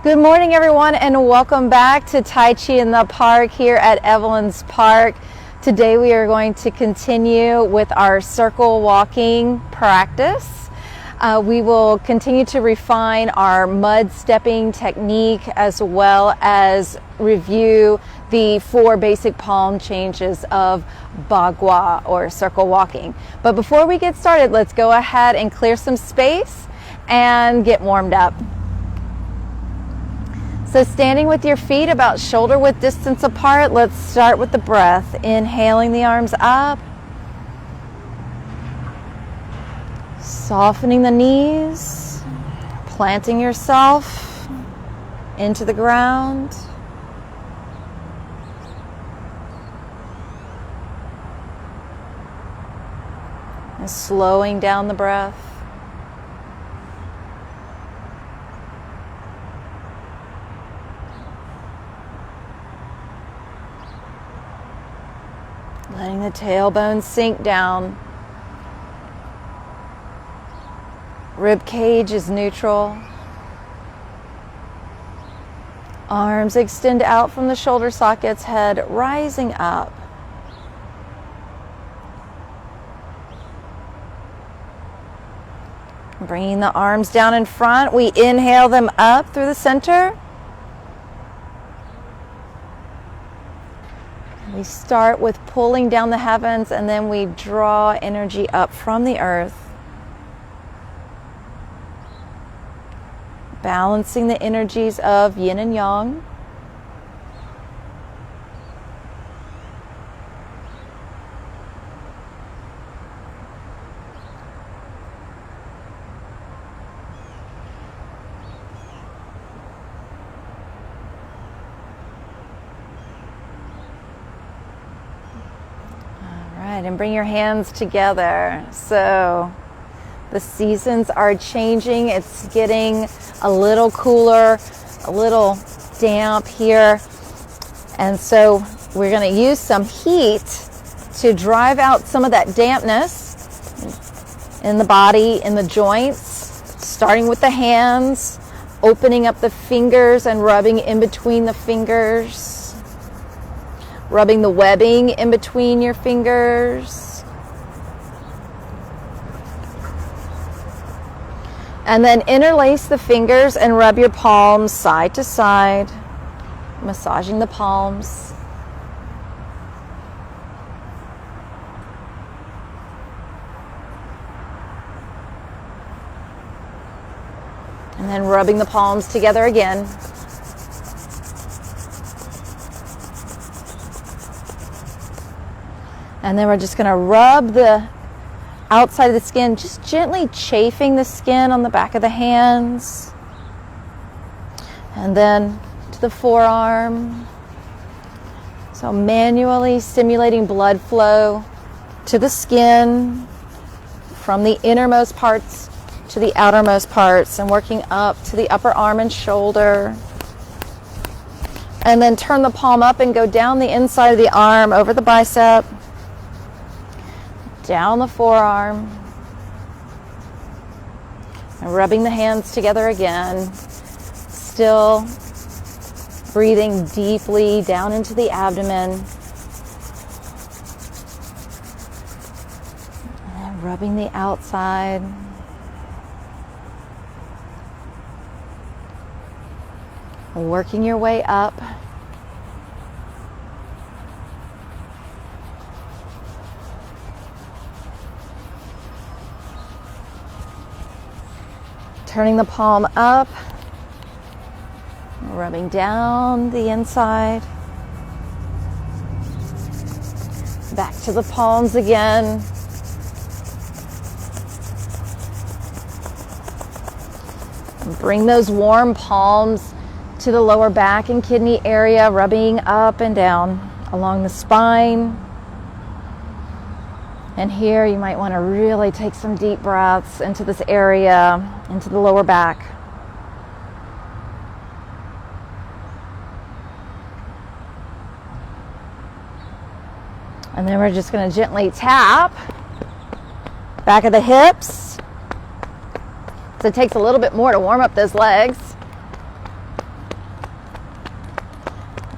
Good morning, everyone, and welcome back to Tai Chi in the Park here at Evelyn's Park. Today we are going to continue with our circle walking practice. We will continue to refine our mud stepping technique as well as review the 4 basic palm changes of Ba Gua or circle walking. But before we get started, let's go ahead and clear some space and get warmed up. So standing with your feet about shoulder width distance apart, let's start with the breath. Inhaling the arms up. Softening the knees. Planting yourself into the ground. And slowing down the breath. Letting the tailbone sink down. Rib cage is neutral. Arms extend out from the shoulder sockets, head rising up. Bringing the arms down in front, we inhale them up through the center. We start with pulling down the heavens, and then we draw energy up from the earth. Balancing the energies of yin and yang. And bring your hands together. So the seasons are changing. It's getting a little cooler, a little damp here. And so we're going to use some heat to drive out some of that dampness in the body, in the joints, starting with the hands, opening up the fingers and rubbing in between the fingers. Rubbing the webbing in between your fingers. And then interlace the fingers and rub your palms side to side, massaging the palms. And then rubbing the palms together again. And then we're just going to rub the outside of the skin, just gently chafing the skin on the back of the hands. And then to the forearm. So manually stimulating blood flow to the skin from the innermost parts to the outermost parts, and working up to the upper arm and shoulder. And then turn the palm up and go down the inside of the arm over the bicep. Down the forearm, and rubbing the hands together again, still breathing deeply down into the abdomen, and rubbing the outside. Working your way up. Turning the palm up, rubbing down the inside, back to the palms again. Bring those warm palms to the lower back and kidney area, rubbing up and down along the spine. And here you might want to really take some deep breaths into this area, into the lower back. And then we're just going to gently tap back of the hips. So it takes a little bit more to warm up those legs.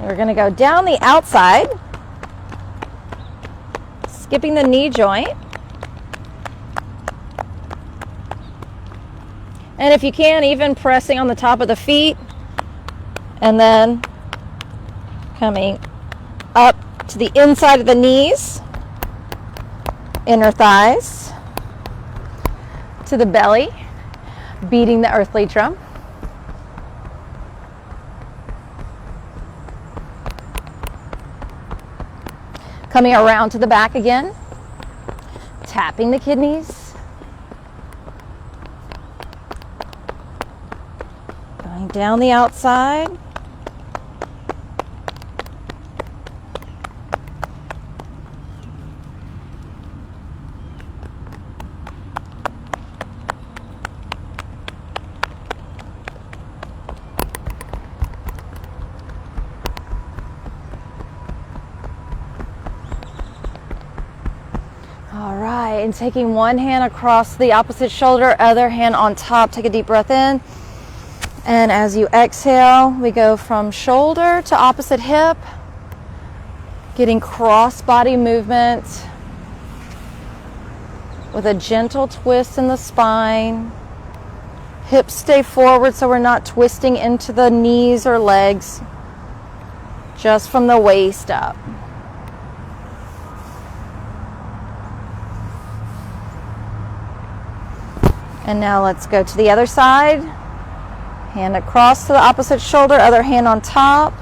We're going to go down the outside, skipping the knee joint. And if you can, even pressing on the top of the feet and then coming up to the inside of the knees, inner thighs, to the belly, beating the earthly drum. Coming around to the back again, tapping the kidneys. Going down the outside. All right, and taking one hand across the opposite shoulder, other hand on top. Take a deep breath in. And as you exhale, we go from shoulder to opposite hip, getting cross body movement with a gentle twist in the spine. Hips stay forward so we're not twisting into the knees or legs, just from the waist up. And now let's go to the other side. Hand across to the opposite shoulder, other hand on top.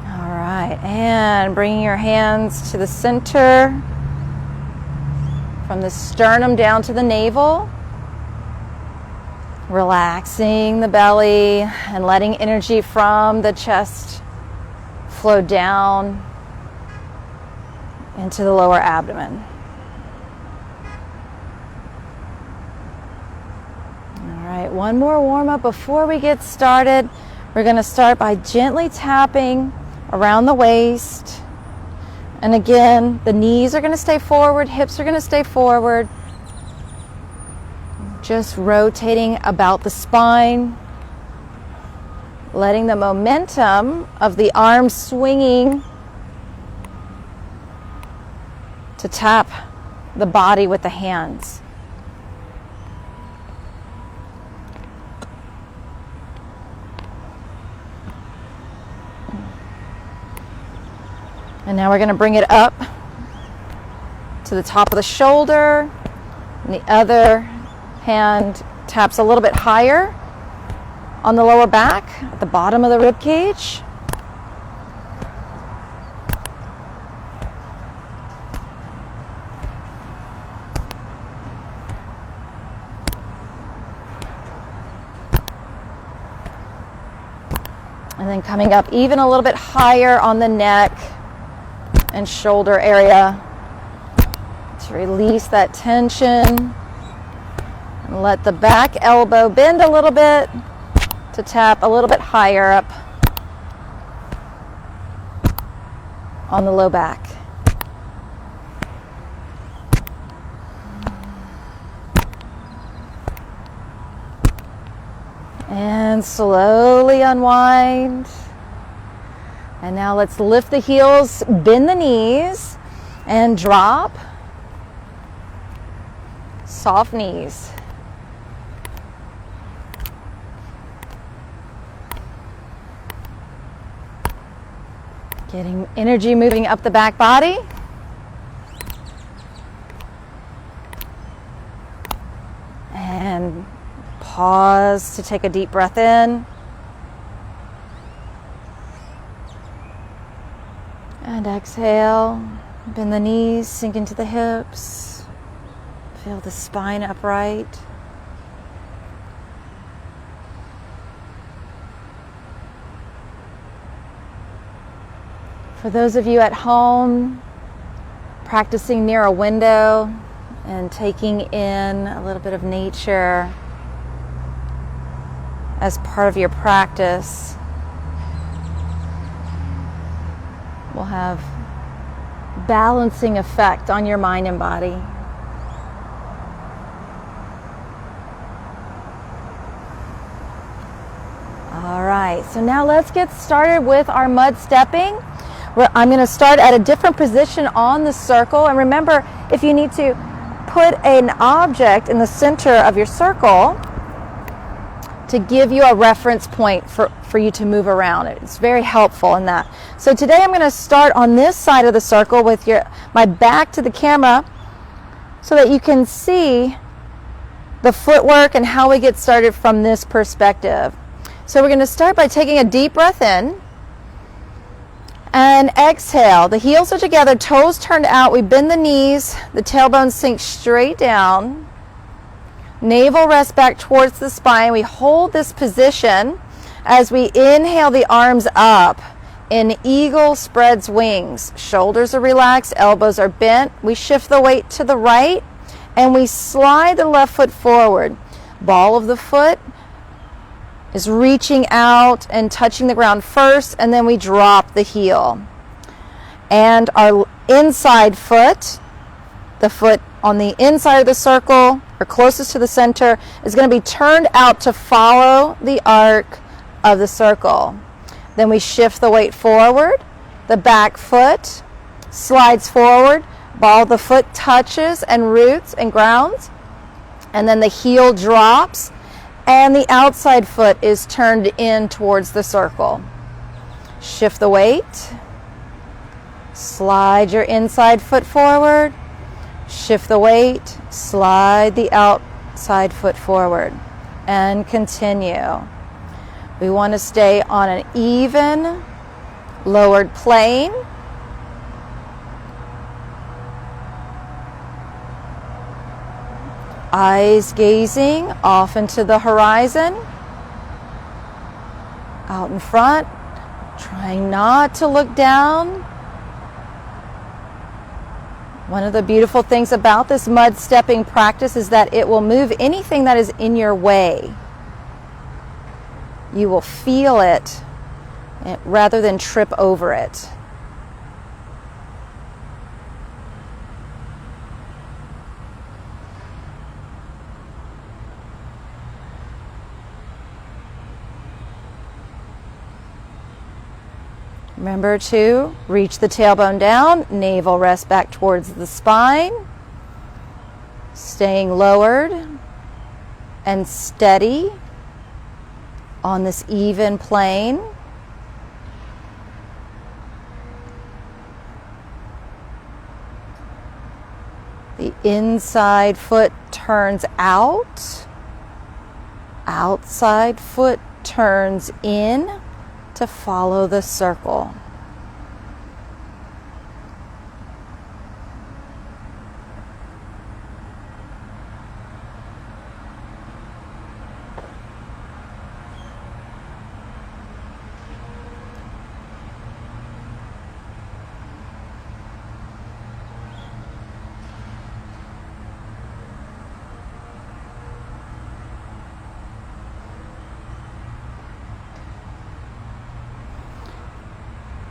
All right, and bringing your hands to the center. From the sternum down to the navel, relaxing the belly and letting energy from the chest flow down into the lower abdomen. All right, one more warm up before we get started. We're going to start by gently tapping around the waist. And again, the knees are going to stay forward, hips are going to stay forward. Just rotating about the spine, letting the momentum of the arms swinging to tap the body with the hands. And now we're going to bring it up to the top of the shoulder, and the other hand taps a little bit higher on the lower back, at the bottom of the rib cage. And then coming up even a little bit higher on the neck and shoulder area to release that tension. And let the back elbow bend a little bit to tap a little bit higher up on the low back. And slowly unwind. And now let's lift the heels, bend the knees, and drop. Soft knees. Getting energy moving up the back body. And pause to take a deep breath in. And exhale. Bend the knees, sink into the hips. Feel the spine upright. For those of you at home, practicing near a window and taking in a little bit of nature as part of your practice, will have balancing effect on your mind and body. All right, so now let's get started with our mud stepping. I'm going to start at a different position on the circle. And remember, if you need to put an object in the center of your circle to give you a reference point for you to move around. It's very helpful in that. So today I'm going to start on this side of the circle with my back to the camera so that you can see the footwork and how we get started from this perspective. So we're going to start by taking a deep breath in and exhale. The heels are together, toes turned out. We bend the knees, the tailbone sinks straight down. Navel rests back towards the spine. We hold this position as we inhale the arms up. In eagle spreads wings. Shoulders are relaxed, elbows are bent. We shift the weight to the right and we slide the left foot forward. Ball of the foot is reaching out and touching the ground first, and then we drop the heel. And our inside foot, the foot on the inside of the circle or closest to the center, is going to be turned out to follow the arc of the circle. Then we shift the weight forward. The back foot slides forward. Ball of the foot touches and roots and grounds. And then the heel drops. And the outside foot is turned in towards the circle. Shift the weight. Slide your inside foot forward. Shift the weight. Slide the outside foot forward. And continue. We want to stay on an even, lowered plane. Eyes gazing off into the horizon, out in front, trying not to look down. One of the beautiful things about this mud stepping practice is that it will move anything that is in your way. You will feel it rather than trip over it. Remember to reach the tailbone down, navel rest back towards the spine, staying lowered and steady on this even plane. The inside foot turns out, outside foot turns in to follow the circle.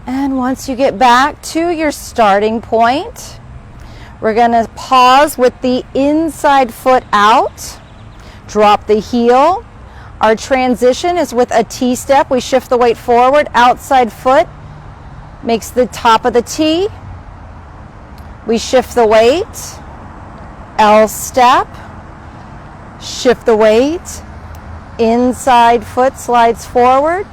And once you get back to your starting point, we're going to pause with the inside foot out, drop the heel. Our transition is with a T step. We shift the weight forward, outside foot makes the top of the T. We shift the weight, L step, shift the weight, inside foot slides forward.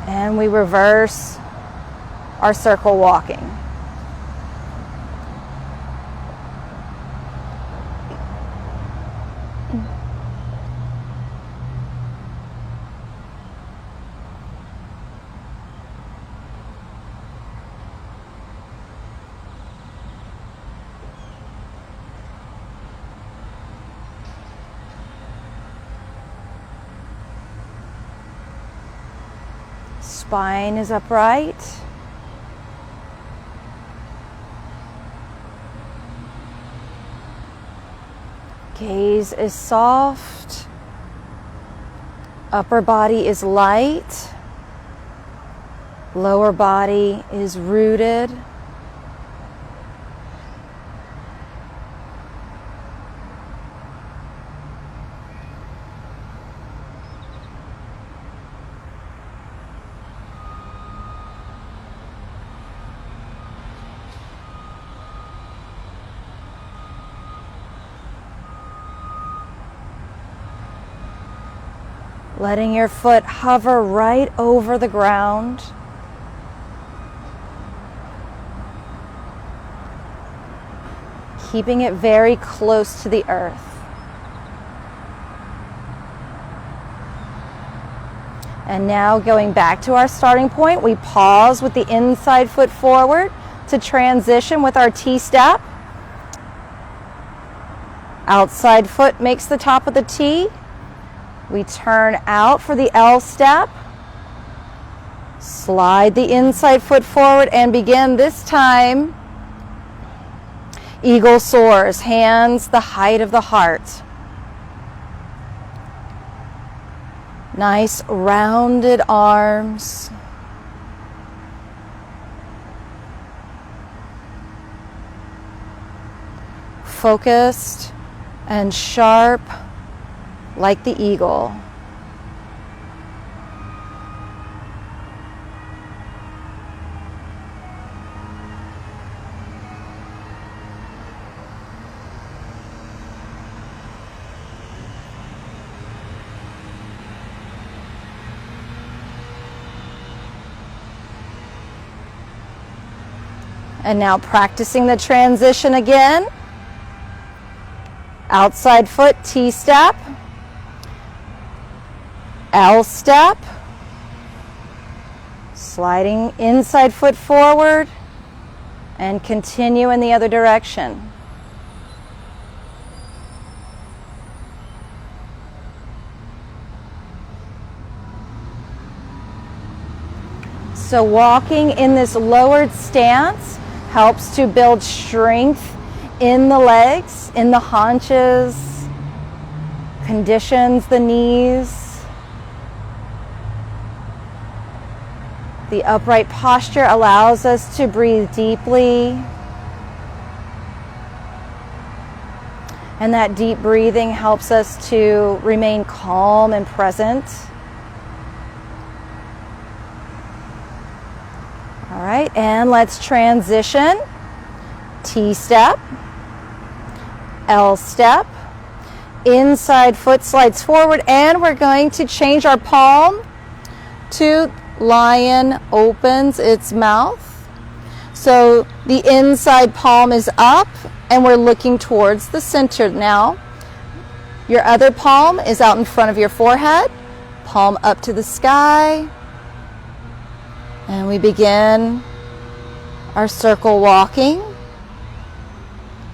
And we reverse our circle walking. Spine is upright. Gaze is soft. Upper body is light. Lower body is rooted. Letting your foot hover right over the ground. Keeping it very close to the earth. And now going back to our starting point, we pause with the inside foot forward to transition with our T-step. Outside foot makes the top of the T. We turn out for the L step. Slide the inside foot forward and begin this time. Eagle soars, hands the height of the heart. Nice rounded arms. Focused and sharp like the eagle. And now practicing the transition again. Outside foot, T-step. L step. Sliding inside foot forward. And continue in the other direction. So walking in this lowered stance helps to build strength in the legs, in the haunches, conditions the knees. The upright posture allows us to breathe deeply. And that deep breathing helps us to remain calm and present. All right, and let's transition. T-step, L step, inside foot slides forward, and we're going to change our palm to lion opens its mouth. So the inside palm is up, and we're looking towards the center now. Your other palm is out in front of your forehead, palm up to the sky. And we begin our circle walking.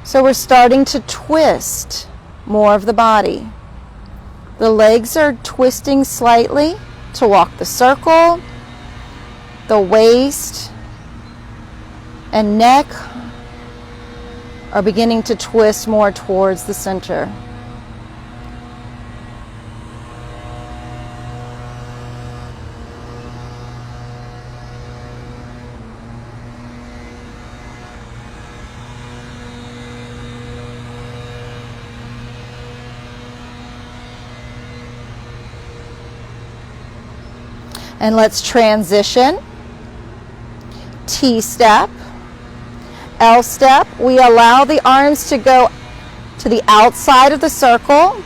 So we're starting to twist more of the body. The legs are twisting slightly to walk the circle. The waist and neck are beginning to twist more towards the center. And let's transition. T-step, L step. We allow the arms to go to the outside of the circle.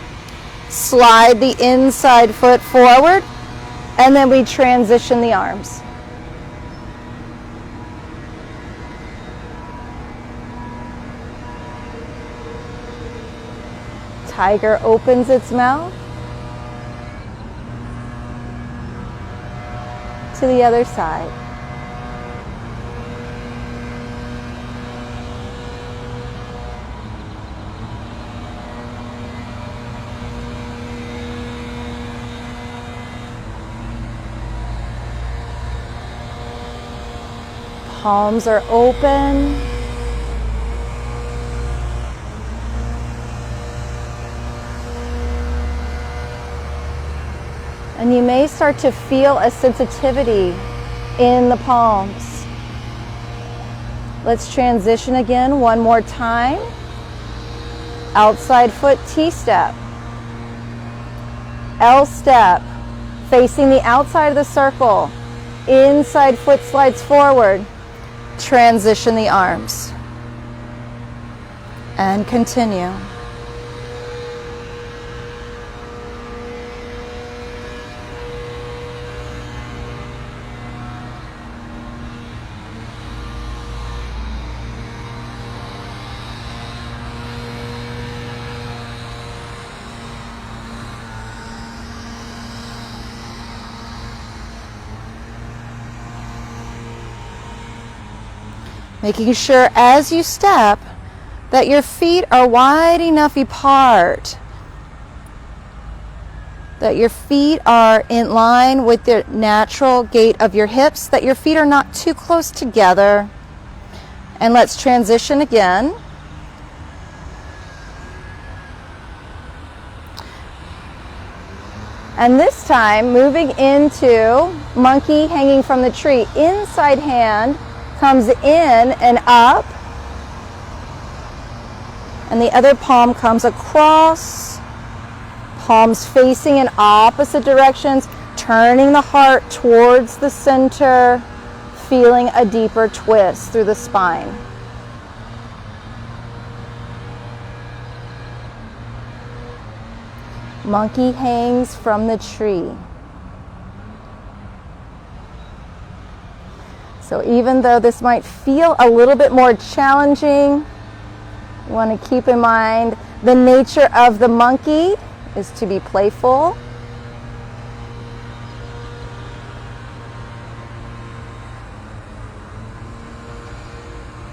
Slide the inside foot forward. And then we transition the arms. Tiger opens its mouth. To the other side. Palms are open. And you may start to feel a sensitivity in the palms. Let's transition again one more time. Outside foot T-step. L-step, facing the outside of the circle. Inside foot slides forward. Transition the arms. And continue. Making sure as you step that your feet are wide enough apart, that your feet are in line with the natural gait of your hips, that your feet are not too close together. And let's transition again. And this time, moving into monkey hanging from the tree. Inside hand comes in and up, and the other palm comes across, palms facing in opposite directions, turning the heart towards the center, feeling a deeper twist through the spine. Monkey hangs from the tree. So even though this might feel a little bit more challenging, you want to keep in mind the nature of the monkey is to be playful.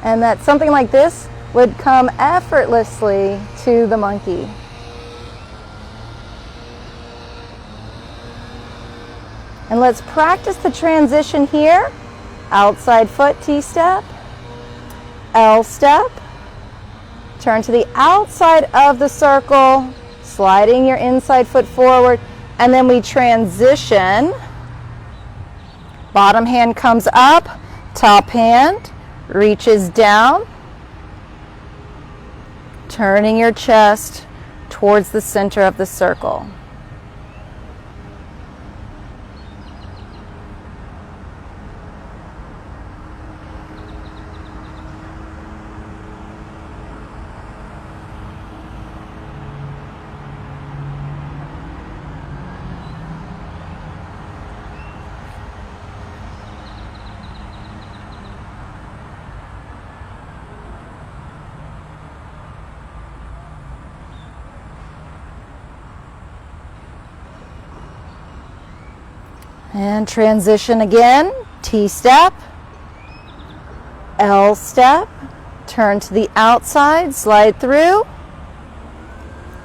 And that something like this would come effortlessly to the monkey. And let's practice the transition here. Outside foot T-step, L-step, turn to the outside of the circle, sliding your inside foot forward, and then we transition. Bottom hand comes up, top hand reaches down, turning your chest towards the center of the circle. And transition again, T-step, L-step, turn to the outside, slide through,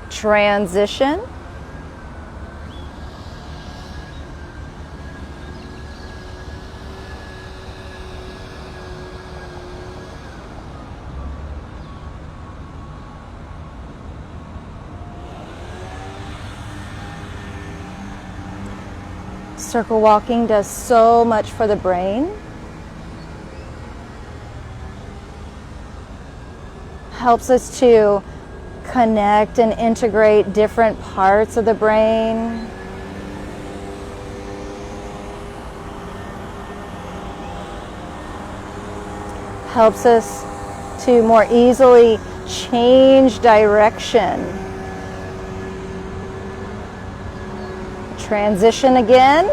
transition, circle walking does so much for the brain. Helps us to connect and integrate different parts of the brain. Helps us to more easily change direction. Transition again.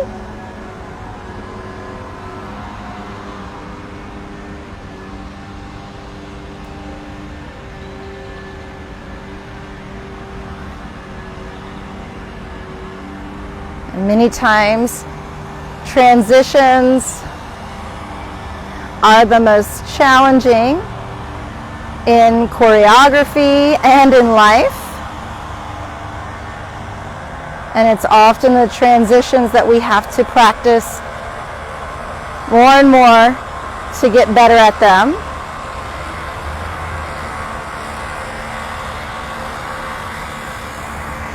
And many times, transitions are the most challenging in choreography and in life. And it's often the transitions that we have to practice more and more to get better at them.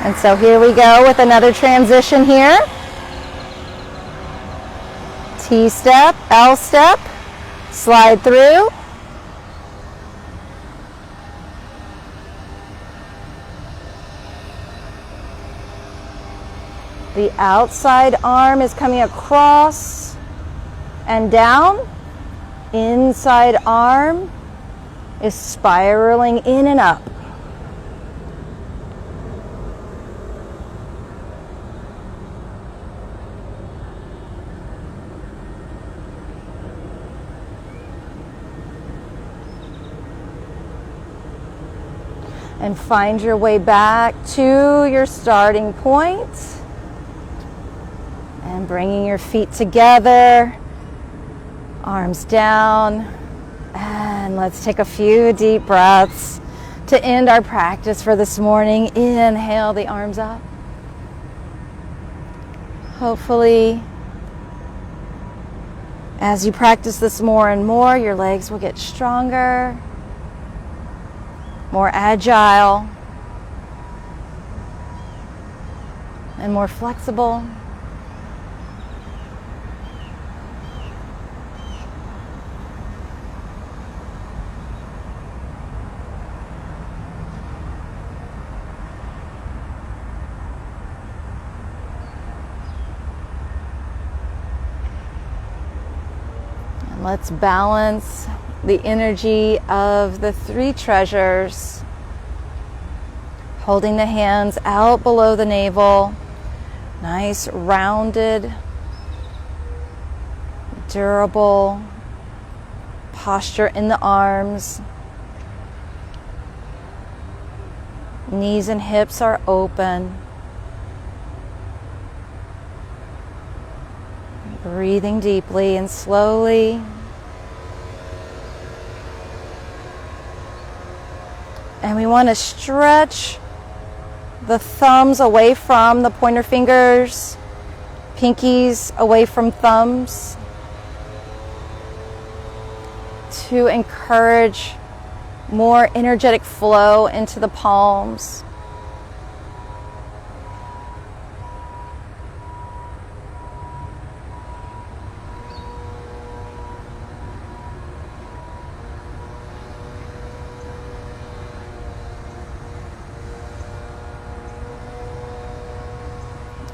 And so here we go with another transition here. T step, L step, slide through. The outside arm is coming across and down. Inside arm is spiraling in and up. And find your way back to your starting point. And bringing your feet together, arms down, and let's take a few deep breaths to end our practice for this morning. Inhale the arms up. Hopefully, as you practice this more and more, your legs will get stronger, more agile, and more flexible. Let's balance the energy of the three treasures. Holding the hands out below the navel. Nice, rounded, durable posture in the arms. Knees and hips are open. Breathing deeply and slowly. And we want to stretch the thumbs away from the pointer fingers, pinkies away from thumbs, to encourage more energetic flow into the palms.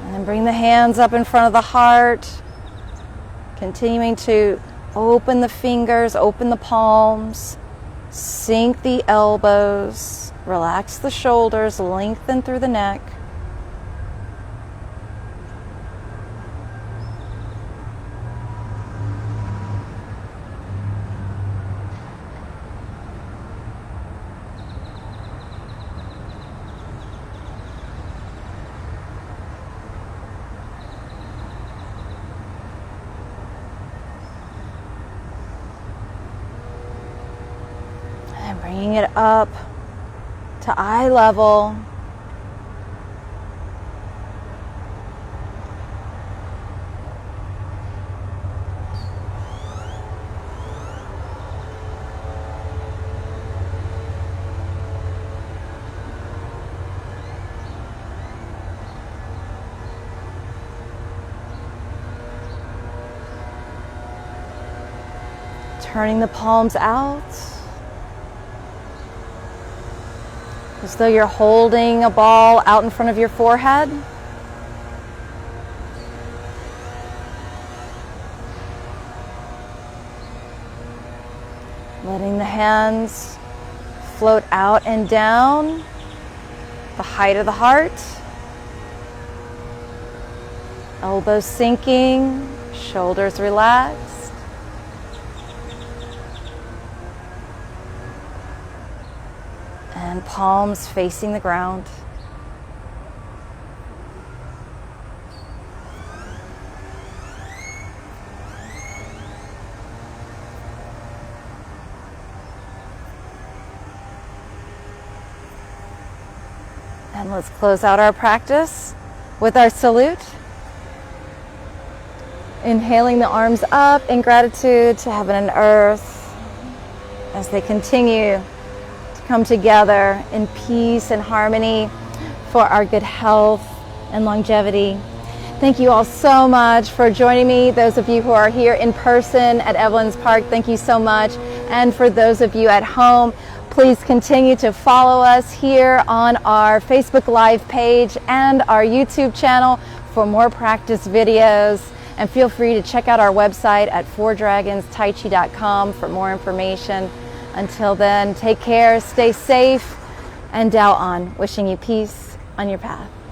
And bring the hands up in front of the heart, continuing to open the fingers, open the palms, sink the elbows, relax the shoulders, lengthen through the neck. Bringing it up to eye level. Turning the palms out, as though you're holding a ball out in front of your forehead. Letting the hands float out and down the height of the heart. Elbows sinking, shoulders relaxed. And palms facing the ground. And let's close out our practice with our salute. Inhaling the arms up in gratitude to heaven and earth as they continue come together in peace and harmony for our good health and longevity. Thank you all so much for joining me. Those of you who are here in person at Evelyn's Park, thank you so much. And for those of you at home, please continue to follow us here on our Facebook Live page and our YouTube channel for more practice videos. And feel free to check out our website at fourdragonstaichi.com for more information. Until then, take care, stay safe, and Dao On, wishing you peace on your path.